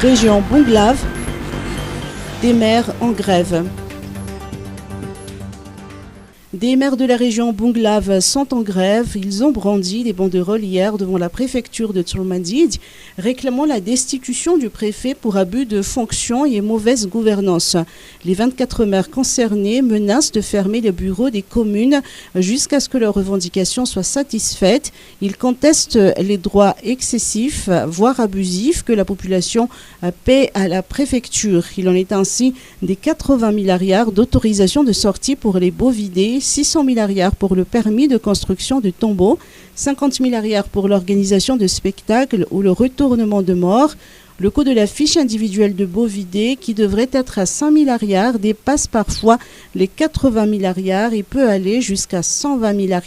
Région Bonglav, des maires en grève. Des maires de la région Bonglav sont en grève. Ils ont brandi des banderoles hier devant la préfecture de Tsurmandid, réclamant la destitution du préfet pour abus de fonction et mauvaise gouvernance. Les 24 maires concernés menacent de fermer les bureaux des communes jusqu'à ce que leurs revendications soient satisfaites. Ils contestent les droits excessifs, voire abusifs, que la population paie à la préfecture. Il en est ainsi des 80 milliards d'autorisation de sortie pour les bovidés, 600 milliards pour le permis de construction de tombeaux, 50 milliards pour l'organisation de spectacles ou le retournement de morts. Le coût de la fiche individuelle de bovidés, qui devrait être à 5 milliards, dépasse parfois les 80 milliards et peut aller jusqu'à 120 milliards.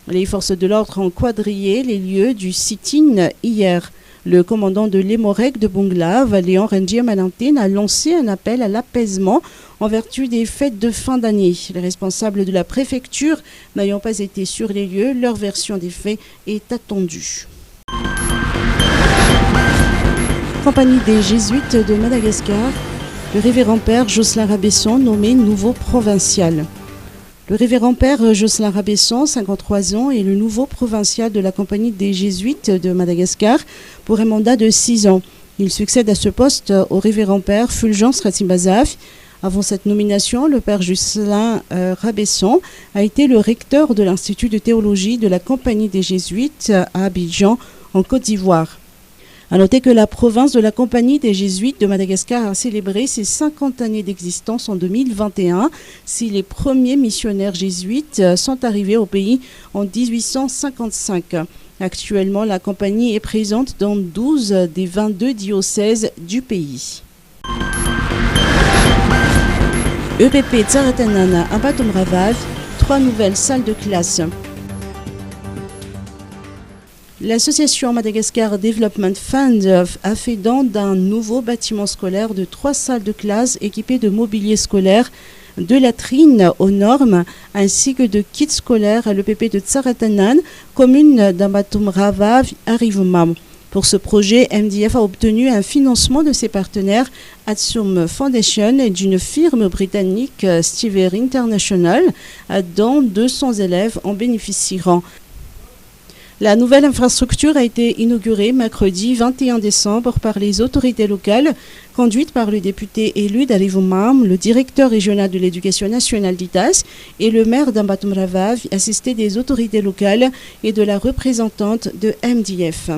Les forces de l'ordre ont quadrillé les lieux du sit-in hier. Le commandant de l'Hémorrhèque de Bonglav, Léon Renji Malantin, a lancé un appel à l'apaisement en vertu des fêtes de fin d'année. Les responsables de la préfecture n'ayant pas été sur les lieux, leur version des faits est attendue. Compagnie des Jésuites de Madagascar, le révérend père Jocelyn Rabesson nommé nouveau provincial. Le révérend père Jocelyn Rabesson, 53 ans, est le nouveau provincial de la Compagnie des Jésuites de Madagascar pour un mandat de 6 ans. Il succède à ce poste au révérend père Fulgence Ratsimbazaf. Avant cette nomination, le père Jocelyn Rabesson a été le recteur de l'Institut de théologie de la Compagnie des Jésuites à Abidjan, en Côte d'Ivoire. À noter que la province de la Compagnie des Jésuites de Madagascar a célébré ses 50 années d'existence en 2021, si les premiers missionnaires jésuites sont arrivés au pays en 1855. Actuellement, la compagnie est présente dans 12 des 22 diocèses du pays. EPP Tsaratanana à Batumravav, 3 nouvelles salles de classe. L'association Madagascar Development Fund a fait don d'un nouveau bâtiment scolaire de 3 salles de classe équipées de mobilier scolaire, de latrines aux normes, ainsi que de kits scolaires à l'EPP de Tsaratanan, commune d'Ambatumravav à Rivumam. Pour ce projet, MDF a obtenu un financement de ses partenaires Atsum Foundation et d'une firme britannique Stiver International, dont 200 élèves en bénéficieront. La nouvelle infrastructure a été inaugurée mercredi 21 décembre par les autorités locales, conduites par le député élu d'Arivumam, le directeur régional de l'éducation nationale d'ITAS et le maire d'Ambatumravav, assisté des autorités locales et de la représentante de MDF.